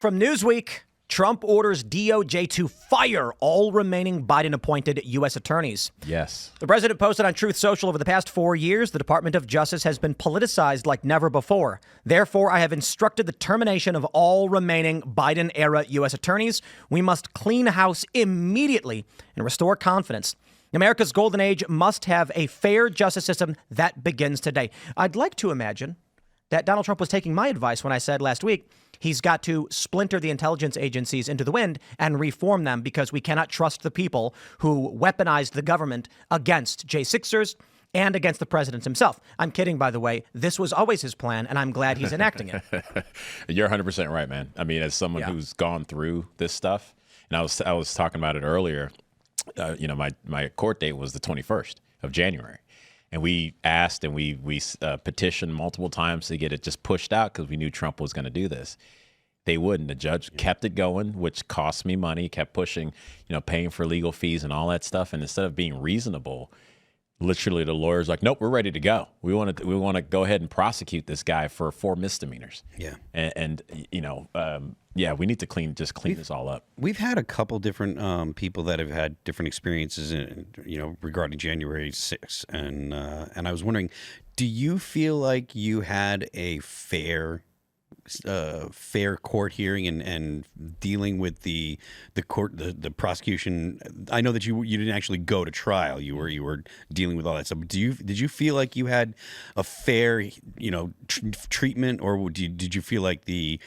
From Newsweek, Trump orders DOJ to fire all remaining Biden-appointed U.S. attorneys. Yes. The president posted on Truth Social, over the past 4 years, the Department of Justice has been politicized like never before. Therefore, I have instructed the termination of all remaining Biden-era U.S. attorneys. We must clean house immediately and restore confidence. America's golden age must have a fair justice system that begins today. I'd like to imagine that Donald Trump was taking my advice when I said last week he's got to splinter the intelligence agencies into the wind and reform them because we cannot trust the people who weaponized the government against J6ers and against the president himself. I'm kidding, by the way. This was always his plan, and I'm glad he's enacting it. You're 100% right, man. I mean, as someone who's gone through this stuff, and I was talking about it earlier, my court date was the 21st of January. And we asked and we petitioned multiple times to get it just pushed out because we knew Trump was going to do this. They wouldn't. The judge kept it going, which cost me money, kept pushing, paying for legal fees and all that stuff. And instead of being reasonable, literally the lawyer's like, nope, we're ready to go. We want to go ahead and prosecute this guy for 4 misdemeanors. Yeah. And we need to clean this all up. We've had a couple different people that have had different experiences, regarding January 6th. And I was wondering, do you feel like you had a fair court hearing and dealing with the court, the prosecution? I know that you didn't actually go to trial. You were dealing with all that stuff. But did you feel like you had a fair, treatment, or did you feel like the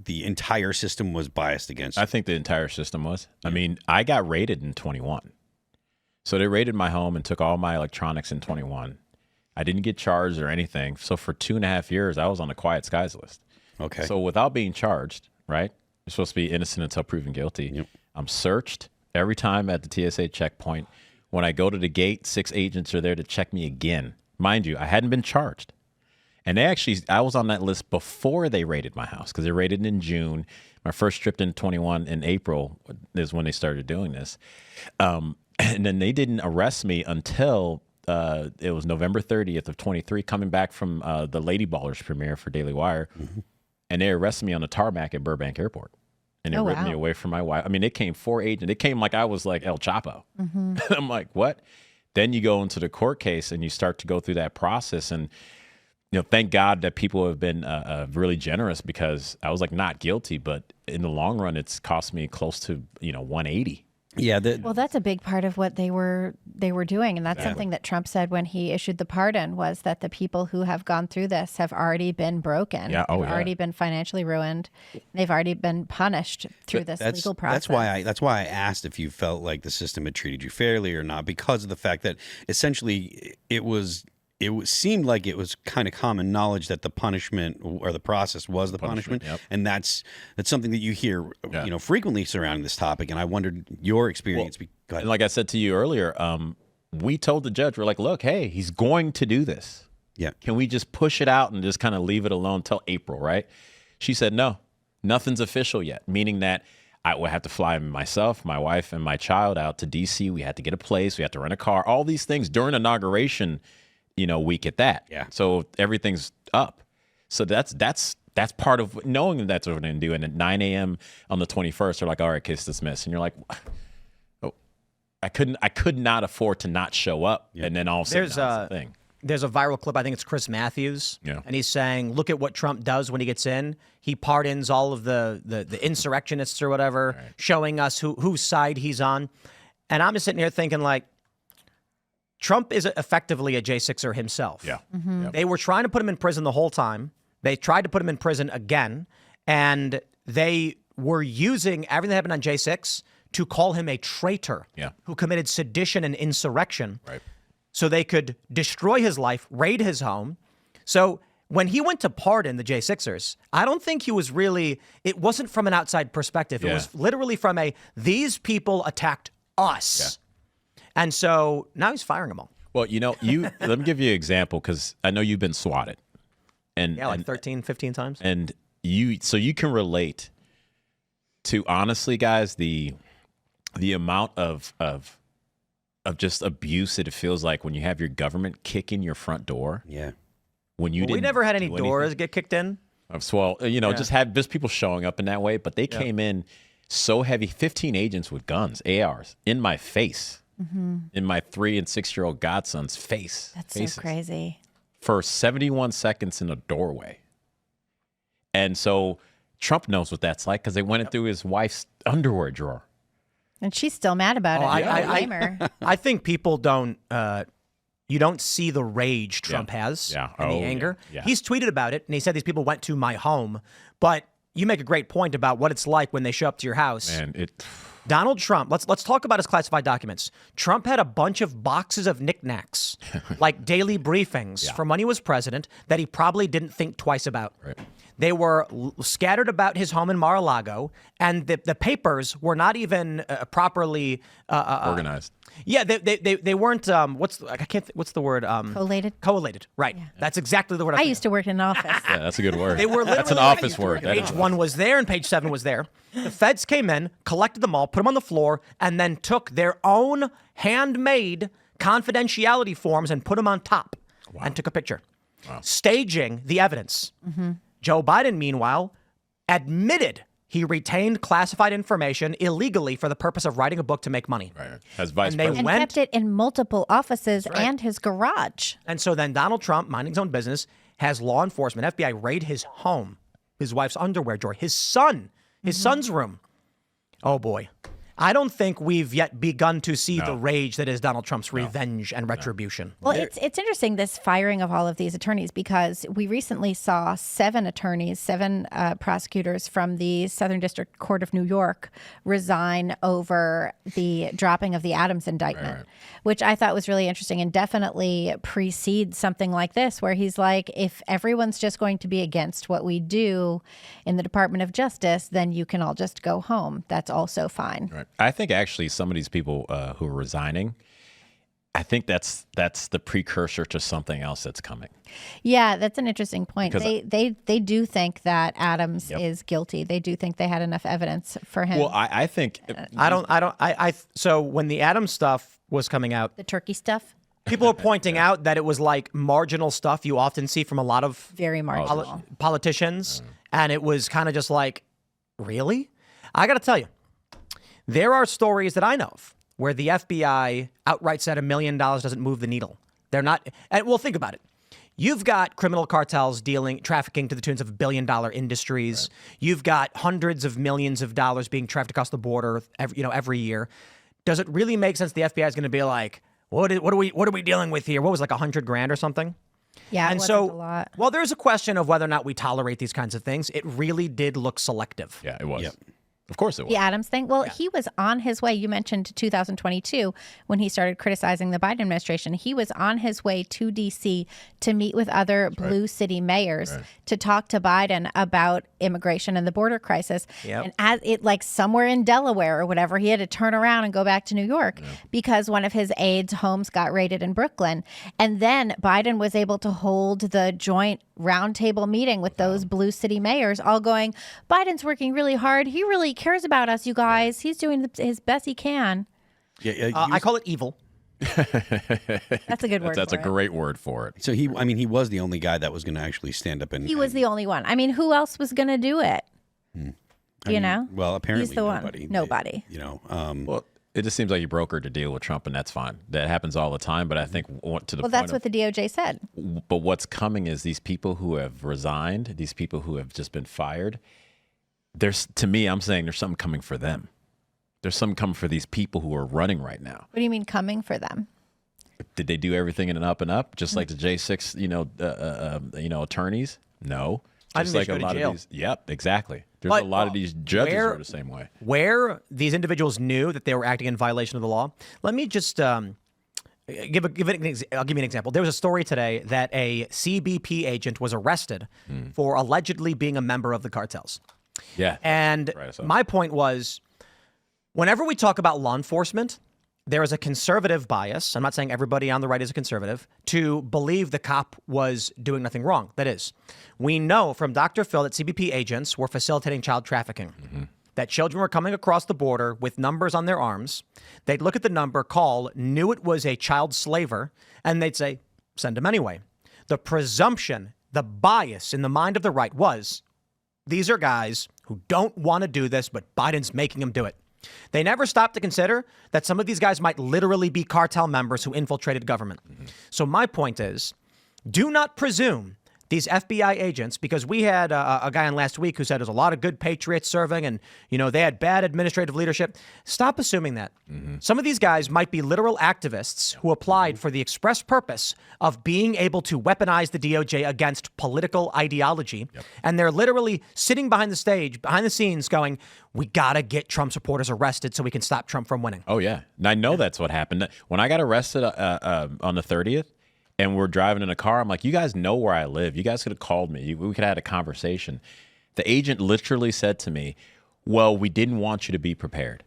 entire system was biased against you? I think the entire system was. I mean, I got raided in 21. So they raided my home and took all my electronics in 21. I didn't get charged or anything. So for 2.5 years, I was on the quiet skies list. Okay. So without being charged, right? You're supposed to be innocent until proven guilty. Yep. I'm searched every time at the TSA checkpoint. When I go to the gate, 6 agents are there to check me again. Mind you, I hadn't been charged. And I was on that list before they raided my house because they raided in June. My first trip in 21 in April is when they started doing this. And then they didn't arrest me until it was November 30th of 23, coming back from the Lady Ballers premiere for Daily Wire. Mm-hmm. And they arrested me on the tarmac at Burbank Airport. And they ripped me away from my wife. I mean, it came 4 agents. It came like I was like El Chapo. Mm-hmm. I'm like, what? Then you go into the court case and you start to go through that process. And thank God that people have been really generous because I was like not guilty, but in the long run, it's cost me close to 180. Yeah. Well, that's a big part of what they were doing, and that's something that Trump said when he issued the pardon was that the people who have gone through this have already been broken. Yeah. They've already been financially ruined. They've already been punished through this legal process. That's why I asked if you felt like the system had treated you fairly or not, because of the fact that essentially it seemed like it was kind of common knowledge that the punishment or the process was the punishment. Yep. And that's something that you hear frequently surrounding this topic. And I wondered your experience. Well, and like I said to you earlier, we told the judge, we're like, look, hey, he's going to do this. Yeah. Can we just push it out and just kind of leave it alone till April, right? She said, no, nothing's official yet, meaning that I would have to fly myself, my wife, and my child out to D.C. We had to get a place. We had to rent a car, all these things during inauguration week at that. Yeah. So everything's up. So that's part of knowing that's what we're going to do. And at 9 a.m. on the 21st, they're like, all right, case dismissed. And you're like, oh, I could not afford to not show up. Yeah. And then all of a sudden, that's the thing. There's a viral clip, I think it's Chris Matthews, and he's saying, look at what Trump does when he gets in. He pardons all of the insurrectionists or whatever, showing us whose side he's on. And I'm just sitting here thinking, like, Trump is effectively a J6er himself. Yeah. Mm-hmm. Yep. They were trying to put him in prison the whole time. They tried to put him in prison again, and they were using everything that happened on J6 to call him a traitor who committed sedition and insurrection. Right. So they could destroy his life, raid his home. So when he went to pardon the J6ers, I don't think he was really, it wasn't from an outside perspective. It was literally from these people attacked us. Yeah. And so now he's firing them all. Well, let me give you an example because I know you've been swatted. And 13, 15 times. And you can relate to, honestly, guys, the amount of just abuse that it feels like when you have your government kick in your front door. Yeah. We never had any doors get kicked in. Just people showing up in that way. But they came in so heavy, 15 agents with guns, ARs, in my face, in my 3 and 6-year-old godson's face. That's so crazy. For 71 seconds in a doorway. And so Trump knows what that's like because they went through his wife's underwear drawer. And she's still mad about it. I blame her. I think people don't. You don't see the rage Trump has and the anger. Yeah. He's tweeted about it, and he said these people went to my home. But you make a great point about what it's like when they show up to your house. And Donald Trump, let's talk about his classified documents. Trump had a bunch of boxes of knickknacks, like daily briefings from when he was president, that he probably didn't think twice about. Right. They were scattered about his home in Mar-a-Lago, and the papers were not even properly organized. Yeah, they weren't. What's the word? Collated. Collated. Right. Yeah. That's exactly the word. I used to work in an office. Yeah, that's a good word. They were literally. That's an office word. Page 1 was there, and page 7 was there. The feds came in, collected them all, put them on the floor, and then took their own handmade confidentiality forms and put them on top, and took a picture, staging the evidence. Mm-hmm. Joe Biden, meanwhile, admitted he retained classified information illegally for the purpose of writing a book to make money. Right. As vice president. And kept it in multiple offices and his garage. And so then Donald Trump, minding his own business, has law enforcement, FBI, raid his home, his wife's underwear drawer, his son's room. Oh, boy. I don't think we've yet begun to see the rage that is Donald Trump's revenge and retribution. Well, it's interesting, this firing of all of these attorneys, because we recently saw 7 prosecutors from the Southern District Court of New York resign over the dropping of the Adams indictment, which I thought was really interesting and definitely precedes something like this, where he's like, if everyone's just going to be against what we do in the Department of Justice, then you can all just go home. That's also fine. Right. I think actually some of these people who are resigning, I think that's the precursor to something else that's coming. Yeah, that's an interesting point. They do think that Adams is guilty. They do think they had enough evidence for him. Well, I think So when the Adams stuff was coming out, the turkey stuff, people were pointing out that it was like marginal stuff you often see from a lot of very marginal politicians, and it was kind of just like, really? I got to tell you. There are stories that I know of where the FBI outright said $1 million doesn't move the needle. They're not. And well, think about it. You've got criminal cartels trafficking to the tunes of $1 billion industries. Right. You've got hundreds of millions of dollars being trafficked across the border, every year. Does it really make sense the FBI is going to be like, what are we dealing with here? What was like $100,000 or something? Yeah, and so, a lot. Well, there's a question of whether or not we tolerate these kinds of things. It really did look selective. Yeah, it was. Yep. Of course it was. The Adams thing. Well, he was on his way. You mentioned 2022 when he started criticizing the Biden administration. He was on his way to D.C. to meet with other blue city mayors to talk to Biden about immigration and the border crisis. Yep. And as it like somewhere in Delaware or whatever, he had to turn around and go back to New York because one of his aides' homes got raided in Brooklyn. And then Biden was able to hold the joint roundtable meeting with those blue city mayors, all going, Biden's working really hard. He really cares about us, you guys. He's doing his best he can. Yeah, I call it evil. That's a good word. That's a great word for it. So he was the only guy that was going to actually stand up and. He was the only one. I mean, who else was going to do it? You know? Well, apparently he's the nobody. One. Nobody. Well, it just seems like you brokered a deal with Trump, and that's fine. That happens all the time. But I think to the point. That's what the DOJ said. But what's coming is these people who have resigned, these people who have just been fired. I'm saying there's something coming for them. There's something coming for these people who are running right now. What do you mean coming for them? Did they do everything in an up and up, just like the J6, attorneys? No. I Just think like they should a go lot to jail. of these. Yep, exactly. There's a lot of these judges who are the same way. Where these individuals knew that they were acting in violation of the law. Let me just I'll give you an example. There was a story today that a CBP agent was arrested for allegedly being a member of the cartels. Yeah. And my point was, whenever we talk about law enforcement, there is a conservative bias. I'm not saying everybody on the right is a conservative, to believe the cop was doing nothing wrong. That is, we know from Dr. Phil that CBP agents were facilitating child trafficking, that children were coming across the border with numbers on their arms. They'd look at the number, call, knew it was a child slaver, and they'd say, send him anyway. The presumption the bias in the mind of the right was, these are guys who don't want to do this, but Biden's making them do it. They never stopped to consider that some of these guys might literally be cartel members who infiltrated government. So my point is, do not presume these FBI agents, because we had a guy on last week who said there's a lot of good patriots serving and, they had bad administrative leadership. Stop assuming that. Some of these guys might be literal activists who applied for the express purpose of being able to weaponize the DOJ against political ideology. Yep. And they're literally sitting behind the scenes going, we got to get Trump supporters arrested so we can stop Trump from winning. Oh, yeah. And I know that's what happened. When I got arrested on the 30th, and we're driving in a car, I'm like, you guys know where I live. You guys could have called me. We could have had a conversation. The agent literally said to me, well, we didn't want you to be prepared.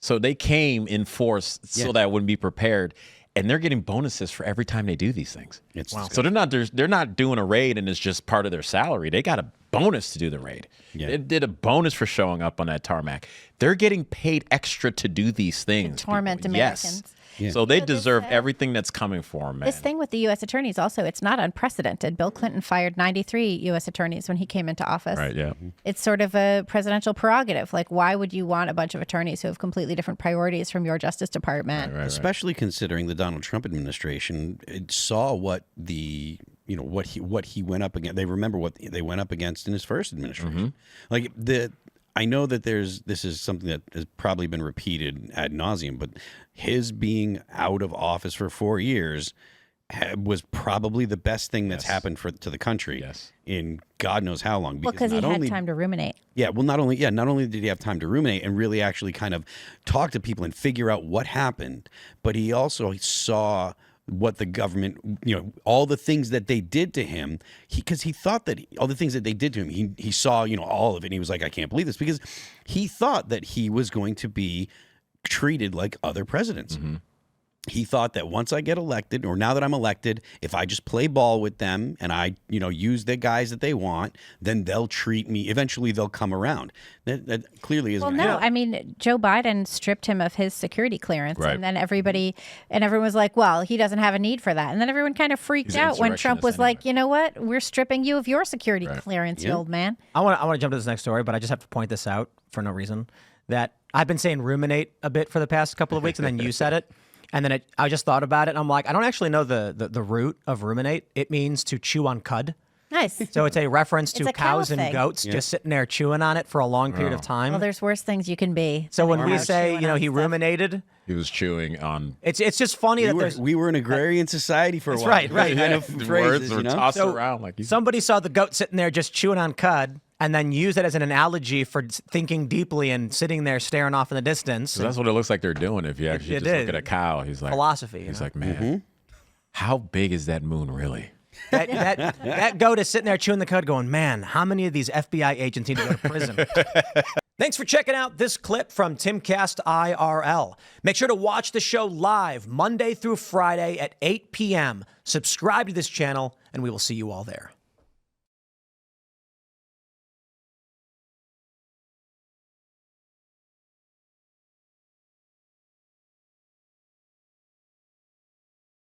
So they came in force so that I wouldn't be prepared. And they're getting bonuses for every time they do these things. Wow. So they're not doing a raid and it's just part of their salary. They got a bonus to do the raid. Yeah. They did a bonus for showing up on that tarmac. They're getting paid extra to do these things. To torment Americans. Yes. Yeah. So they deserve everything that's coming for them, man. This thing with the U.S. attorneys also, it's not unprecedented. Bill Clinton fired 93 U.S. attorneys when he came into office. Right, yeah. It's sort of a presidential prerogative. Like, why would you want a bunch of attorneys who have completely different priorities from your Justice Department? Right. Especially considering the Donald Trump administration saw what the what he went up against. They remember what they went up against in his first administration. Like I know that this is something that has probably been repeated ad nauseum, but his being out of office for 4 years was probably the best thing that's happened to the country in God knows how long. Because he had time to ruminate. Yeah, well, not only did he have time to ruminate and really actually kind of talk to people and figure out what happened, but he also saw what the government, all the things that they did to him, because he thought that all the things that they did to him, he saw, all of it, and he was like, I can't believe this, because he thought that he was going to be treated like other presidents. He thought that once I get elected, or now that I'm elected, if I just play ball with them and I, use the guys that they want, then they'll treat me. Eventually, they'll come around. That clearly isn't. Well, no, I mean, Joe Biden stripped him of his security clearance, and then everyone was like, "Well, he doesn't have a need for that." And then everyone kind of freaked out when Trump was like, "You know what? We're stripping you of your security clearance, you old man." I want to jump to this next story, but I just have to point this out for no reason. That I've been saying ruminate a bit for the past couple of weeks, and then you said it. And then I just thought about it, and I'm like, I don't actually know the root of ruminate. It means to chew on cud. Nice. So it's a reference to a cows cow and thing. goats just sitting there chewing on it for a long period of time. Well, there's worse things you can be. So when we say, he ruminated, he was chewing on. It's just funny we were an agrarian society for a while. Right. Kind of phrases, words were tossed around like somebody saw the goat sitting there just chewing on cud, and then used it as an analogy for thinking deeply and sitting there staring off in the distance. So that's what it looks like they're doing. If you actually just look at a cow, he's like philosophy. He's like, man, how big is that moon really? That goat is sitting there chewing the cud going, man, how many of these FBI agents need to go to prison? Thanks for checking out this clip from Timcast IRL. Make sure to watch the show live Monday through Friday at 8 p.m. Subscribe to this channel, and we will see you all there.